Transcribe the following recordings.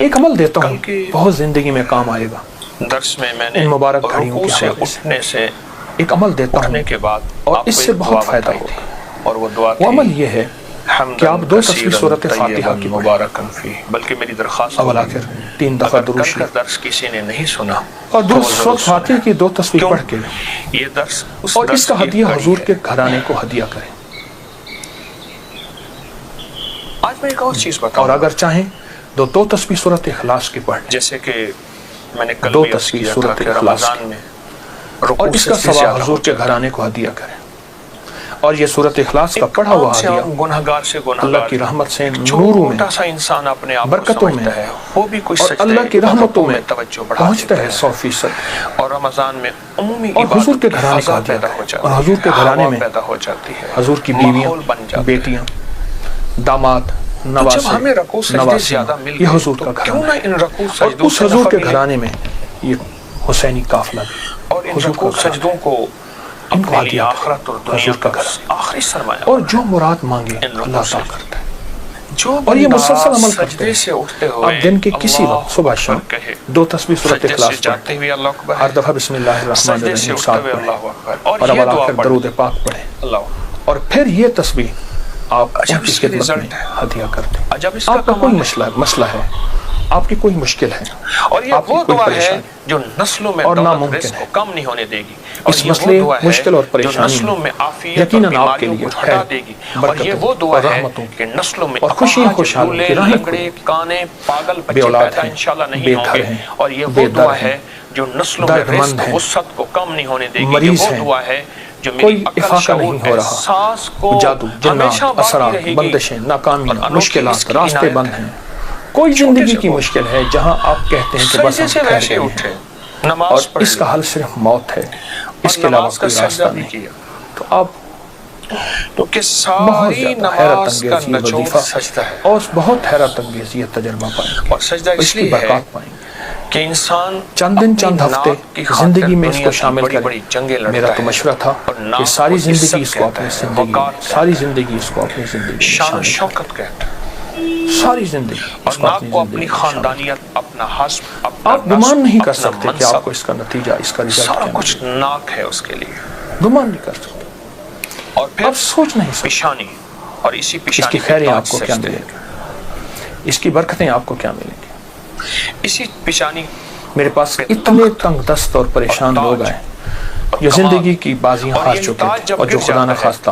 ایک عمل دیتا ہوں بہت زندگی میں کام آئے گا. درس میں میں نے ان مبارک گھڑیوں رکوع کے سے حوالے اٹھنے سے ایک عمل دیتا ہوں اٹھنے کے بعد اور آپ اس کو سے ایک بہت دعا فائدہ بتائی ہوگا. تھی اور وہ دعا وہ عمل یہ ہے کہ آپ 2 تصویر صورت طیباً فاتحہ کی پڑھیں. مبارکاً فی. بلکہ میری درخواست اول ہوگی آخر 3 دفعہ اگر درود کل کا شریف درس کسی نے نہیں سنا اور تو وہ ضرور صورت فاتحہ کی 2 تصویر کیوں؟ پڑھ کے یہ درس اس اور اس درس کا کی ہدیہ کڑی حضور ہے. کے گھرانے کو ہدیہ کریں. آج میں ایک اور چیز اور بتاؤں اگر چاہیں تو 2 تصویر صورت اخلاص کی پڑھ لیں. جیسے کہ میں نے کل 2 بھی عرض تصویر کیا تھا صورت کہ اخلاص رمضان میں اور رکوع اس سے کا بھی ثواب زیادہ حضور ہو کے جاتا ہے. گھرانے کو ہدیہ کریں. اور یہ صورت اخلاص کا ایک پڑھا ہوا عام سے ہدیہ عام گنہگار سے اللہ گنہگار کی رحمت سے نوروں میں چھوٹا سا انسان اپنے آپ کو برکتوں میں سمجھتا ہے وہ بھی کوئی اور سجدے اللہ کی رحمتوں میں توجہ بڑھا پہنچتا دیتا ہے 100%. اور رمضان میں عمومی اور حضور کے عبادت کی گھرانے فضا کا ہدیہ پیدا ہو کریں. جاتی اور حضور کے ہے گھرانے ہوا میں پیدا ہو جاتی ہے حضور کی ماحول بیویاں بن جاتا ہے. بیٹیاں داماد تو جب نواسے ہمیں رکوع سجدے نواسیاں زیادہ مل یہ گئے حضور تو کا کیوں گھرانہ نہ ان رکوع اور سجدوں اس سے حضور نفع کے ملے گھرانے میں یہ حسینی قافلہ بھی اور ان حضور رکوع کا گھرانہ سجدوں کو ان کو اپنے ہدیہ لیے کریں. آخرت اور دنیا حضور کا کا گھرانہ آخری سرمایہ اور جو مراد مانگے ان رکوع اللہ سے عطا کرتا ہے. جو اور یہ بندہ مسلسل عمل کرتے سجدے ہیں. سے اٹھتے ہوئے آپ دن کے کسی اللہ وقت صبح شام اکبر کہے 2 تصویر صورت سجدے سے اخلاص جاتے پڑھیں. ہوئے اللہ اکبر ہر دفعہ بسم اللہ الرحمن سجدے سے الرحیم اٹھتے 7 ہوئے پڑھیں اللہ اکبر اور اور یہ اول دعا آخر پڑھ درود پاک پڑھیں. اللہ اور پھر یہ تسبیح آپ عجب ان کی اس کی خدمت میں رزلٹ ہے. ہدیہ کر دیں. عجب اس کا آپ کا کوئی کمال ہے. مسئلہ ہے آپ کی کوئی مشکل ہے اور یہ آپ کی وہ کوئی دعا ہے پریشانی جو نسلوں میں اور دولت ناممکن رزق ہے. کو کم نہیں ہونے دے گی اور اس یہ وہ مسئلے دعا ہے مشکل اور جو پریشانی نسلوں میں میں عافیت اور یقیناً آپ کے بیماریوں لیے کو ہٹا خیر دے گی اور یہ وہ برکتوں دعا اور ہے رحمتوں کہ نسلوں میں اور خوشیاں اپاہج خوشحالی لولے کی راہیں لنگڑے کانے پاگل بے بچے اولاد پیدا ہیں انشاءاللہ نہیں بے ہوں گھر گے ہیں اور یہ بے وہ در دعا ہیں ہے جو نسلوں میں درد مند رزق ہیں وسعت کو کم نہیں ہونے دے گی. مریض یہ وہ ہیں دعا ہے جو کوئی میری عقل افاقہ شعور نہیں ہو رہا احساس کو جادو ہمیشہ جنات باقی اثرات رہے گی بندشیں اور ناکامیاں انوکھی اس مشکلات کی راستے عنایت بند ہے. ہیں. کوئی چھوٹے زندگی سے کی بہت مشکل ہے جہاں آپ کہتے ہیں کہ بس سجدے ہم سے ٹھہر ویسے گئے اٹھے ہیں اور نماز پڑھ اس کا لی حل صرف موت ہے اور اس کے علاوہ نماز کا کوئی سجدہ راستہ بھی نہیں. کیا تو آپ تو کہ بہت ساری زیادہ حیرت نماز کا انگیز یہ نچوڑ وظیفہ سجدہ ہے اور بہت حیرت انگیز یہ تجربہ پائیں گے اور سجدہ اور اس اس کی لیے ہے برکات پائیں گے. کہ انسان چند دن چند اپنی ہفتے ناک کی خاطر زندگی میں اس دنیا کو کی شامل بڑی کریں. بڑی جنگیں میرا لڑتا تو ہے مشورہ تھا اور کہ ناک ساری کو زندگی عزت اس کو کہتا اپنی ہے، زندگی وقار میں کہتا ساری ہے، زندگی اس کو اپنی زندگی میں شان و شامل شوکت کہتا ہے کریں. ساری زندگی اور اس کو ناک اپنی کو زندگی اپنی میں شامل کریں. خاندانیت اپنا حسب اپنا آپ گمان نسب نہیں کر اپنا سکتے کہ آپ منصب کو اس کا نتیجہ اس کا رزلٹ سارا کیا کچھ ملے. ناک ہے اس کے لیے. گمان نہیں کر سکتے. اور پھر آپ سوچ نہیں سکتے پیشانی اور اسی اس پیشانی کی پہ خیریں تاج آپ کو کیا سجدے ملیں گی اس کی برکتیں آپ کو کیا ملیں گی. اسی پیشانی میرے پاس اتنے تنگ دست اور پریشان لوگ آئے جو زندگی کی بازیاں ہار چکے تھے اور جو خدا نہ خواستہ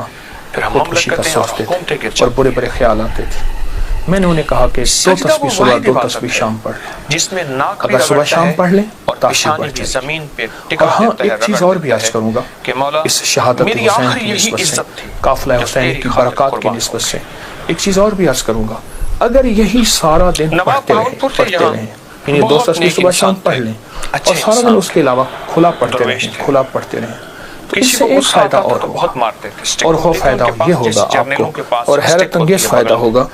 خودکشی کا سوچتے تھے اور برے برے خیال آتے تھے. میں نے انہیں کہا کہ 2 تسبیح صبح 2 تسبیح شام پڑھ لیں. جس میں ناک بھی اگر صبح رگڑتا شام ہے پڑھ لیں اور تاثیر پیشانی بڑھ بھی جائے. زمین پہ اور ٹکا ہاں دیتا ہے ایک چیز رگڑ اور بھی دیتا عرض ہے کروں گا کہ مولا اس شہادت میری حسین آخر کی یہی نسبت سے عزت تھی قافلہ جو حسین تیری کی خاطر برکات کی قربان نسبت سے ایک چیز اور بھی عرض کروں گا. اگر یہی سارا دن پڑھتے رہیں یعنی 2 تسبیح صبح شام پڑھ لیں اور سارا دن اس کے علاوہ کھلا پڑھتے رہیں تو اس سے ایک فائدہ اور ہوگا اور وہ فائدہ یہ ہوگا آپ کو اور حیرت انگیز فائدہ ہوگا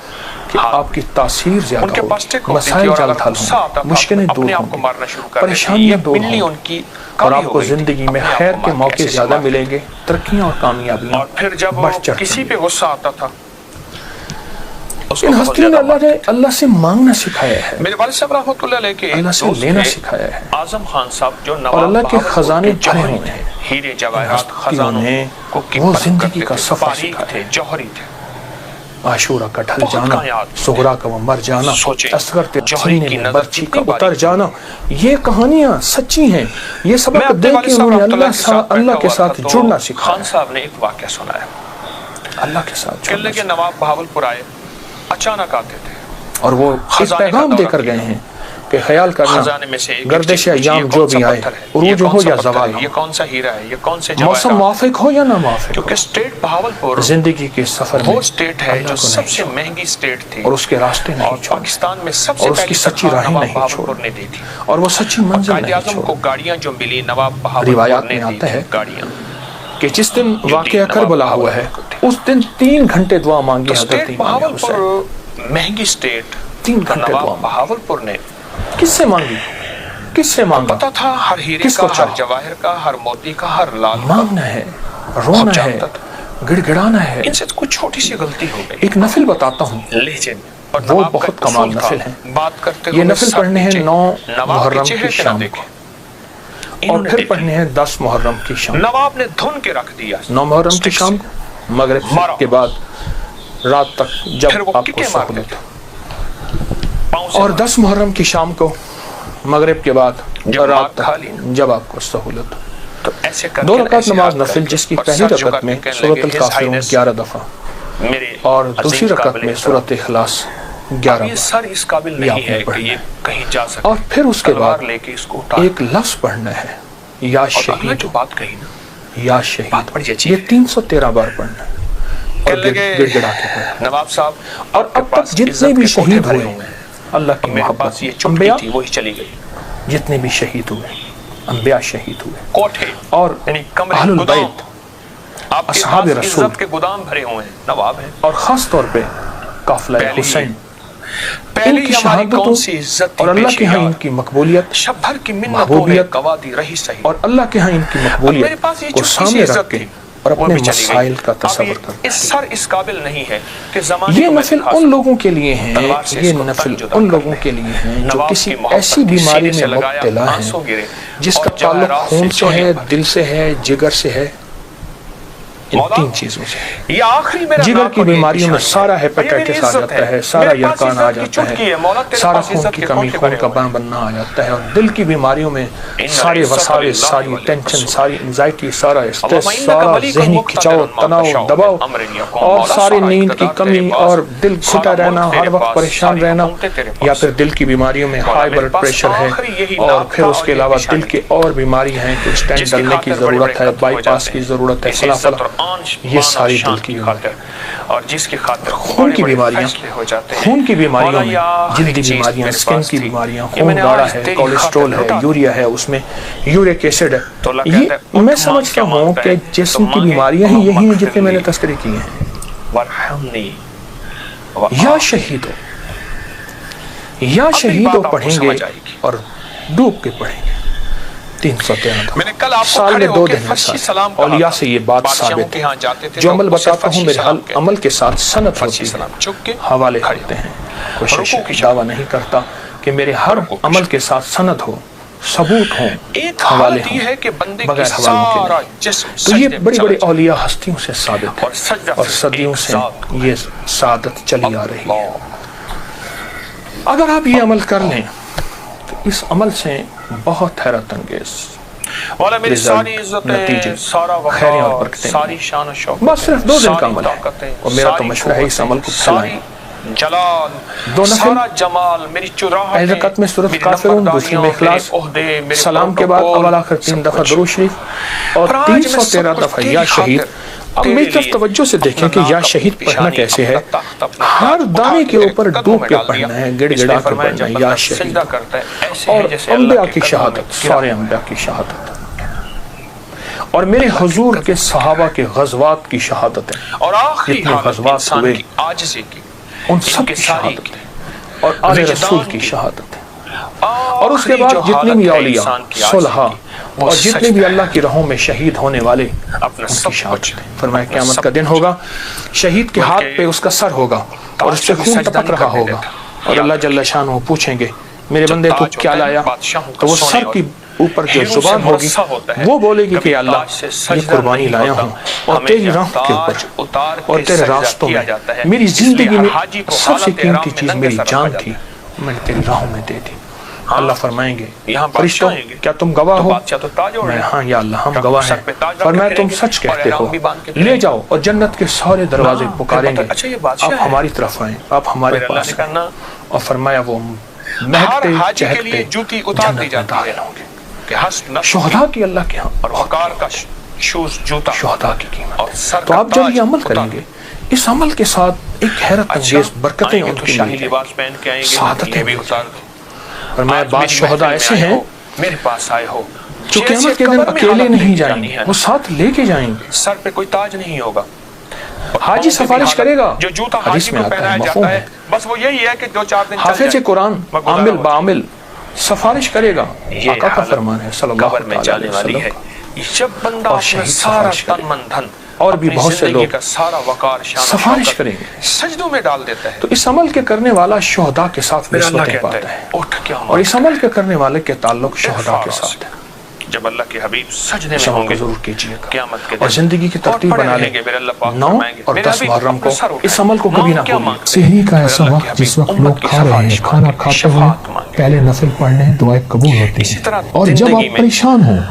کہ آپ کی تاثیر زیادہ ہوگی. مسائل جلد حل ہوں گے مشکلیں دور ہوں گی پریشانیاں دور ہوں گی اور آپ کو زندگی میں خیر کے موقع زیادہ ملیں گے ترقیاں اور کامیابیاں اور پھر جب بڑھ چڑھ کسی پہ غصہ آتا تھا ان ہستیوں نے اللہ سے مانگنا سکھایا ہے میرے والد صاحب رحمۃ اللہ علیہ کے اللہ سے لینا سکھایا ہے اعظم خان صاحب جو اور نواب اللہ کے بہاول خزانے کے بھرے جوہری ہوئے تھے ہیں. ہیرے جواہرات ہستیوں خزانوں نے کو کی وہ پرکھ زندگی کرتے کا تھے، سفر باریک سکھایا. تھے جوہری تھے. عاشورہ کا ڈھل بہت جانا کائنات سغرا کا وہ مر جانا سوچیں، اصغر کے جوہری سینے کی میں نظر برچھی کا کتنی اتر باریک جانا یہ کہانیاں سچی ہیں. یہ میں سبق اپنے دے والد کے صاحب انہوں نے رحمۃ اللہ اللہ کے ساتھ تو جڑنا سکھایا. خان صاحب نے ایک واقعہ سنایا. اللہ کے ساتھ قلعے جڑنا کے نواب بہاول پور آئے اچانک آتے تھے اور وہ ایک پیغام دے کر گئے ہیں کہ خیال کرنا خزانے میں سے ایک گردش چیز پوچھی، ایام یہ جو کون سا بھی آئے پتھر ہے، عروج یہ ہو کون سا یا پتھر زوال ہے، ہو یہ کون سا ہیرا ہے، یہ کون سے موسم جواہرات. موافق ہو یا نہ موافق کیونکہ ہو اسٹیٹ بہاول پور زندگی کے سفر میں وہ اسٹیٹ ہے اللہ جو کو سب نہیں سے چھوڑ مہنگی اسٹیٹ تھی اور اس کے راستے اور نہیں چھوڑ پاکستان میں سب سے اور اس کی پہلی سچی تنخواہ راہیں نواب نہیں بہاول چھوڑ پور نے دی تھی. اور وہ سچی منزل قائد نہیں اعظم کو چھوڑ. گاڑیاں جو ملی نواب بہاول پور روایات نے میں دی آتا ہے تھی گاڑیاں کہ جس دن واقعہ کربلا ہوا ہے اس دن 3 گھنٹے دعا مانگی حضرت اسٹیٹ امام بہاول حسین. پور مہنگی اسٹیٹ 3 گھنٹے دعا نواب بہاول پور نے کس سے مانگی کس سے مانگا پتا تھا ہر ہیرے کس کا کو ہر چاہا؟ جواہر کا ہر موتی کا ہر لال کا مانگنا ہے رونا خوب ہے جانتا تھا. گڑ گڑانا ہے. ان سے کوئی چھوٹی سی غلطی ہو گئی ایک نفل بتاتا ہوں لہجے میں وہ بہت کمال نفل ہیں. یہ نفل پڑھنے ہیں 9 محرم کی شام کو اور پھر پڑھنے ہیں 10 محرم کی شام. نواب نے دھن کے رکھ دیا 9 محرم کی شام کو مغرب کے بعد رات تک جب آپ کو سہولت ہو، اور 10 محرم کی شام کو مغرب کے بعد رات تک جب آپ کو سہولت ہو. 2 رکعت نماز نفل جس کی پہلی رکعت میں سورۃ الکافرون 11 دفعہ اور دوسری رکعت میں سورۃ اخلاص 11 سر اس قابل نہیں ہے کہ یہ کہیں جا سکے، اور پھر اس کے بعد لے کے اس کو اٹھا ایک لفظ پڑھنا ہے یا شہید، جو بات کہی نا یا شہید. یہ 313 بار پڑھنا ہے اور گڑ گڑا کے پڑھنا. نواب صاحب اور اب تک جتنے بھی شہید ہوئے اللہ کی محبت، انبیاء وہی چلی گئی، جتنے بھی شہید ہوئے، انبیاء شہید ہوئے کوٹھے اور یعنی اہل البیت آپ کے اصحاب پاس رسول عزت کے گودام بھرے ہوئے ہیں نواب ہیں. اور خاص طور پہ قافلہ حسین، ان پہلی کی ہماری کون شہادتوں سی عزت اور اللہ کے ہاں ان کی مقبولیت شب بھر کی منتوں نے محبوبیت گوادی رہی صحیح، اور اللہ کے ہاں ان کی میرے مقبولیت پاس یہ کو چھوٹی سی سامنے رکھ عزت کے تھی اور وہ اپنے بھی چلی مسائل گئی. کا اب تصور یہ کرتے اس سر اس قابل نہیں ہے کہ زمانے یہ کو نفل میں ان لوگوں کے لیے ہیں، تلوار سے یہ اس کو نفل تن جدا ان کر لوگوں لیں. کے لیے ہیں جو نواب کسی کی محبت ایسی کی بیماری سینے سے میں لگایا، مبتلا آنسو گرے ہیں جس اور کا تعلق جواہرات خون سے چوری ہے، بھر. دل سے ہے، جگر سے ہے، ان مولا 3 چیزوں سے. یہ آخری میرا جگر نام کی اور یہ بیماریوں میں نشانی سارا ہے. ہیپیٹائٹس یہ آ میری جاتا عزت ہے، سارا میرے پاس یرقان آ عزت کی جاتا چٹکی ہے، ہے. مولا تیرے سارا پاس خون عزت کی کے کمی، کونچے خون بھرے کا ہوئے ہیں. بننا آ جاتا ہے، اور دل کی بیماریوں میں سارے وساوس، ساری ٹینشن، ساری انزائٹی، سارا اسٹریس، سارا ذہنی کھچاؤ، تناؤ، دباؤ اور ساری نیند کی کمی اور دل گھٹا رہنا، ہر وقت پریشان رہنا، یا پھر دل کی بیماریوں میں ہائی بلڈ پریشر ہے اور پھر اس کے علاوہ دل کے اور بیماری ہیں کہ اسٹینٹ ڈلنے کی ضرورت ہے، بائی پاس کی ضرورت ہے، فلاں فلاں، یہ ساری دل کی اور جس کی خاطر خون کی بیماریاں، خون کی بیماریوں میں جلدی بیماریاں، سکن کی بیماریاں، خون گاڑھا ہے، کولیسٹرول ہے، یوریا ہے، اس میں یورک ایسڈ ہے. یہ میں سمجھتا ہوں کہ جسم کی بیماریاں ہی یہی ہیں جتنے میں نے تذکرے کیے ہیں. یا شہید ہو، یا شہید ہو پڑھیں گے اور ڈوب کے پڑھیں گے 313 سال میں 2 دن میں. اولیاء سے یہ بات ثابت ہے، جو عمل بتاتا ہوں میرے عمل کے ساتھ سند ہوتی ہے، حوالے ہوتے ہیں. کوشش دعویٰ نہیں کرتا کہ میرے ہر عمل کے ساتھ سند ہو، ثبوت ہوں، حوالے ہوں، بغیر حوالوں کے نہیں. تو یہ بڑی بڑی اولیاء ہستیوں سے ثابت ہے اور صدیوں سے یہ سعادت چلی آ رہی ہے. اگر آپ یہ عمل کر لیں تو اس عمل سے بہت حیرت انگیز نتیجے، خیریں اور برکتیں ہیں. بس صرف 2 دن کا عمل ہے اور میرا تو مشورہ ہے اس عمل کو پھیلائیں. جلال 2 نفل، جمال میری چراہٹ، پہلی رکعت میں سورۃ کافرون، دوسری میں اخلاص، سلام کے بعد اول آخر 3 دفعہ درود شریف اور 313 دفعہ یا شہید. اب میری طرف توجہ سے دیکھیں کہ یا شہید پڑھنا کیسے ہے. ہر دانے کے اوپر ڈوب کے پڑھنا ہے، گڑ گڑا کے پڑھنا ہے یا شہید. اور انبیاء کی شہادت، سارے انبیاء کی شہادت، اور میرے حضور کے صحابہ کے غزوات کی شہادت ہے، اور آخری جتنے غزوات ہوئے عاجزی کی ان سب کی شہادت ہے، اور آل رسول کی شہادت ہے. اور اس کے بعد جتنے بھی اولیاء، صلحاء اور جتنے بھی اللہ کی راہوں میں شہید ہونے والے ان کی شہادت ہے. فرمایا قیامت کا دن ہوگا، شہید کے ہاتھ پہ اس کا سر ہوگا اور اس سے خون ٹپک رہا ہوگا، اور اللہ جل شانہ پوچھیں گے میرے بندے تو کیا لایا؟ تو وہ سر کی اوپر جو زبان ہوگی وہ بولے گی کہ اللہ یہ قربانی لایا ہوں اور تیری راہ کے اوپر اور تیرے راستوں میں، میری زندگی میں سب سے قیمتی چیز میری جان تھی، میں نے تیری راہوں میں دے دی. اللہ فرمائیں گے فرشتوں کیا تم گواہ ہو؟ میں ہاں یا اللہ ہم گواہ ہیں. فرمایا تم سچ کہتے ہو، لے جاؤ اور جنت کے سارے دروازے پکاریں گے، آپ ہماری طرف آئیں، آپ ہمارے پاس آئیں. اور فرمایا وہ مہکتے چہکتے جنت میں داخل ہوں گے. شہداء کی اللہ کے ہاں شہداء کی قیمت. تو آپ جب یہ عمل کریں گے، اس عمل کے ساتھ ایک حیرت انگیز برکتیں ان کی ملیں گی، سعادتیں ملیں گی. اور میں بعض شہداء ایسے ہیں میرے پاس آئے ہو جو قیامت کے دن اکیلے نہیں جائیں گے، وہ ساتھ لے کے جائیں گے. سر پہ کوئی تاج نہیں ہوگا، حاجی سفارش کرے گا، جو جوتا حدیث حاجی میں کو آتا ہے، پہنایا مفہوم جاتا ہے، ہے. بس وہ یہی ہے کہ 2-4 دن حافظ قرآن عامل بعامل سفارش کرے گا. آقا کا فرمان ہے صلی اللہ علیہ وسلم. جب بندہ اپنا سارا تن من دھن اور بھی بہت سے لوگ سفارش کریں گے. سجدوں میں ڈال دیتا ہے. تو اس عمل کے کرنے والا شہداء کے ساتھ نسبتیں پاتا ہے اور اس عمل کے کرنے والے کے تعلق شہداء کے ساتھ ہے. جب اللہ کے حبیب سجدے میں ہوں گے ضرور کیجیے گا قیامت کے اور زندگی کی ترتیب بنا لیں. 9 اور 10 محرم کو اس عمل کو کبھی نہ بھولیں. سحری کا ایسا وقت جس وقت لوگ کھا رہے ہیں کھانا کھاتے ہوئے پہلے نفل پڑھنے دعائیں قبول ہوتی ہیں. اور جب آپ پریشان ہوں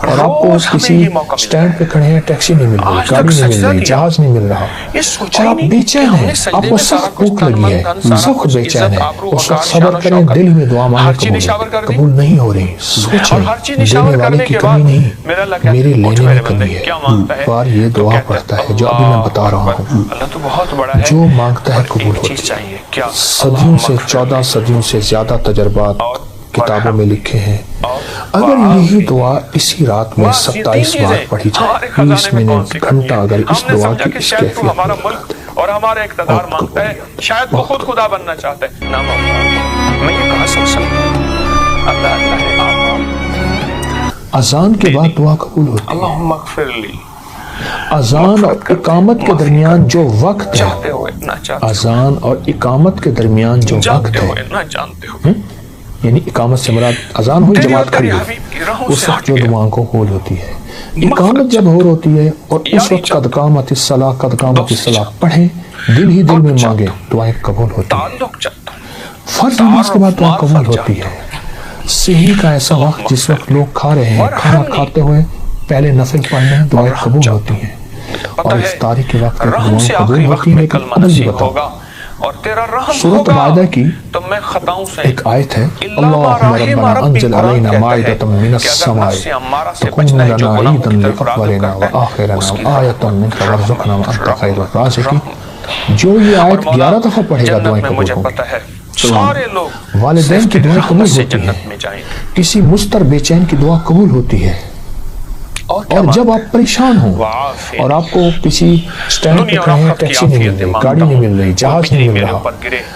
اور آپ کو کسی سٹینڈ پہ کھڑے ہیں ٹیکسی نہیں مل رہی گاڑی نہیں مل رہی جہاز نہیں مل رہا اور آپ بے چین ہیں آپ کو سخت بھوک لگی ہے سخت بے چین ہے اس وقت صبر کریں دل میں دعا مانگیں قبول نہیں ہو رہی. سوچیں دینے والے کی کمی نہیں میرے لینے میں کمی ہے. بار یہ دعا پڑھتا ہے جو ابھی میں بتا رہا ہوں جو مانگتا ہے قبول ہوتا ہے. صدیوں سے 14 صدیوں سے زیادہ تجربات کتابوں میں لکھے ہیں. اگر یہی دعا اسی رات میں 27 بار پڑھی جائے 20 منٹ گھنٹہ اگر اس دعا کی اس کیفیت ہمارا ملک اور ہمارا اقتدار مانگتا ہے شاید وہ خود خدا بننا چاہتا ہے. میں یہ کہاں سمجھ سکتا ہوں اللہ اللہ ہے. اذان کے بعد دعا قبول ہوتی ہے. اللہم اغفر لی. اذان اور اقامت کے درمیان جو وقت ہے اذان اور اقامت کے درمیان جو وقت ہے یعنی اقامت سے مراد اذان ہوئی جماعت کھڑی ہوئی اس وقت جو دعاؤں کو قبول ہوتی ہے. اقامت جب ہو ہوتی ہے اور اس وقت قد قامت الصلاۃ پڑھیں دل ہی دل میں مانگے دعائیں قبول ہوتی ہیں. فرض نماز کے بعد دعا قبول ہوتی ہے. سحری کا ایسا وقت جس وقت لوگ کھا رہے ہیں کھانا کھاتے ہوئے پہلے نفل پڑھنے دعائیں قبول ہوتی ہیں. اور افطاری کے وقت دعائیں قبول ہوتی ہیں. لیکن عمل بھی بتاؤ سورۃ مائدہ کی ایک آیت ہے اللہم ربنا انزل علینا مائدۃ من السماء تکون لنا عیدا لاولنا وآخرنا وآیۃ منک وارزقنا وانت خیر الرازقین. جو یہ آیت 11 دفعہ پڑھے گا دعائیں قبول ہوں. والدین کی دعائیں قبول ہوتی ہیں. کسی مضطر بے چین کی دعا قبول ہوتی ہے. اور جب آپ پریشان ہوں اور آپ کو کسی سٹینڈ پہ کھڑے ہیں ٹیکسی نہیں مل رہی گاڑی نہیں مل رہی جہاز نہیں مل رہا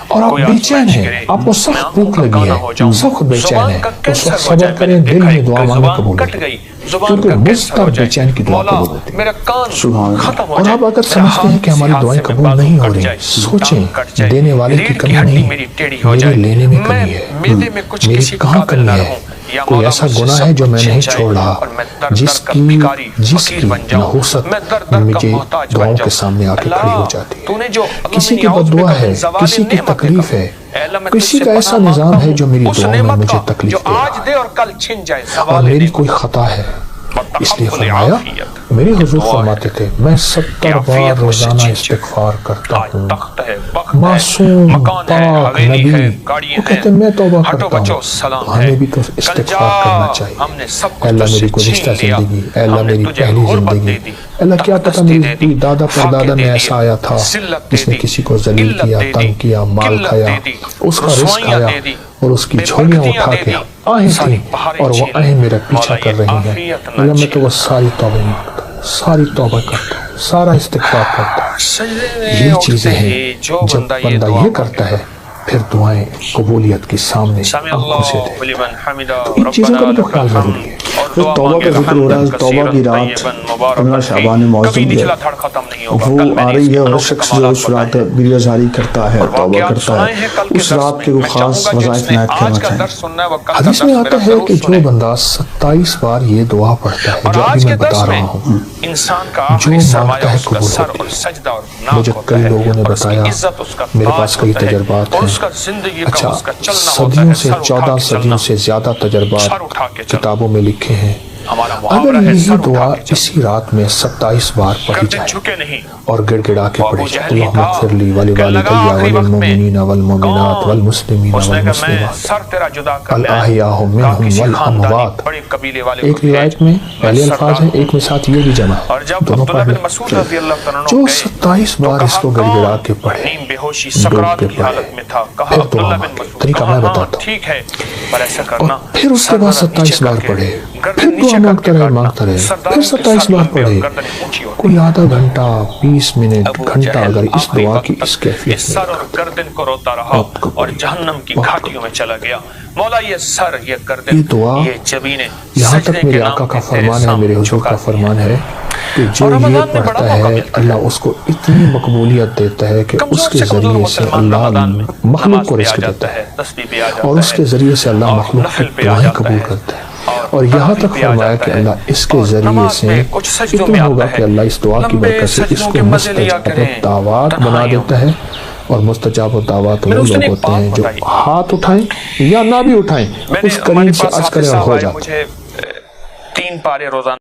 اور آپ بے چین ہیں آپ کو سخت بھوک لگی ہے سخت بے چین ہے تو اس وقت صبر کریں دل میں دعا مانگیں قبول ہوتی ہے کیونکہ مضطر بے چین کی دعا قبول ہوتی ہے. سبحان اللہ. اور آپ اگر سمجھتے ہیں کہ ہماری دعائیں قبول نہیں ہو رہی سوچیں دینے والے کی کمی نہیں میرے لینے میں کمی ہے میری کہاں کمی ہے. کوئی ایسا گناہ ہے جو میں نہیں چھوڑ رہا جس کی نحوست مجھے دعاؤں کے سامنے آ کے کھڑی ہو جاتی ہے. کسی کی بددعا ہے کسی کی تکلیف ہے کسی کا ایسا نظام ہے جو میری دعاؤں میں مجھے تکلیف دے رہا اور میری کوئی خطا ہے. اس لیے فرمایا میرے حضور فرماتے تھے میں 70 بار روزانہ استغفار کرتا ہوں. معصوم پاک نبی وہ کہتے ہیں میں توبہ کرتا ہوں. ہمیں بھی تو استغفار کرنا چاہیے. اے اللہ میری گزشتہ زندگی اے اللہ میری پہلی زندگی اللہ کیا پتہ میری دادا پردادا میں ایسا آیا تھا جس نے کسی کو ذلیل کیا تنگ کیا مال کھایا اس کا رزق کھایا اور اس کی جھولیاں اٹھا کے آہیں تھیں اور وہ آہیں میرا پیچھا کر رہی ہیں. اللہ میں تو وہ ساری توبہ مانگتا ہوں ساری توبہ کرتا ہوں سارا استغفار کرتا ہوں. یہ چیزیں ہیں جب بندہ یہ کرتا ہے پھر دعائیں قبولیت کی سامنے آنکھوں سے دے. ان چیزوں کا بھی تو خیال ضروری ہے. توبہ کا ذکر ہو رہا ہے. توبہ کی رات 15 شعبان معظم ہے وہ آ رہی ہے اور شخص جو اس رات گریزاری کرتا ہے توبہ کرتا ہے اس رات کے وہ خاص وظائف عنایت کرنا چاہیں. حدیث میں آتا ہے کہ جو بندہ 27 بار یہ دعا پڑھتا ہے جو ابھی میں بتا رہا ہوں جو مانگتا ہے قبول ہوتی ہے. مجھے کئی لوگوں نے بتایا میرے پاس کئی تجربات ہیں. اچھا صدیوں سے 14 صدیوں سے زیادہ تجربات کتابوں میں لکھے ہیں. اگر یہی دعا اسی رات میں 27 بار پڑھی جائے اور گڑ گڑا کے پڑھی جائے اللہم اغفر لی ولوالدی وللمؤمنین والمؤمنات والمسلمین والمسلمات الاحیاء منہم والاموات. ایک روایت میں پہلے الفاظ ہیں ایک میں ساتھ یہ بھی جمع دونوں پڑھ لیں. جو 27 بار اس کو گڑ گڑا کے پڑھے ڈوب کے پڑھے پھر دعا مانگے. طریقہ میں بتاتا ہوں. اور پھر اس کے بعد 27 بار پڑھے پھر دعا مانگتا رہے پھر 27 بار پڑھے کوئی آدھا گھنٹہ 20 منٹ گھنٹہ اگر اس دعا کی اس کیفیت میں اور جہنم کی گھاٹیوں میں چلا گیا. مولا یہ سر یہ گردن یہ دعا یہاں تک میرے آقا کا فرمان ہے میرے حضور کا فرمان ہے کہ جو یہ پڑھتا ہے اللہ اس کو اتنی مقبولیت دیتا ہے کہ اس کے ذریعے سے اللہ مخلوق کو رزق دیتا ہے اور اس کے ذریعے سے اللہ مخلوق کی دعائیں قبول کرتا ہے اور یہاں تک فرمایا کہ اللہ اس کے ذریعے سے اتنا ہوگا کہ اللہ اس دعا کی برکت سے اس کو مستجاب دعوات بنا دیتا ہے اور مستجاب دعوات وہ لوگ ہوتے ہیں جو ہاتھ اٹھائیں یا نہ بھی اٹھائیں اس قریب سے عرض کریں اور ہو جاتا ہے 3 پارے روزانہ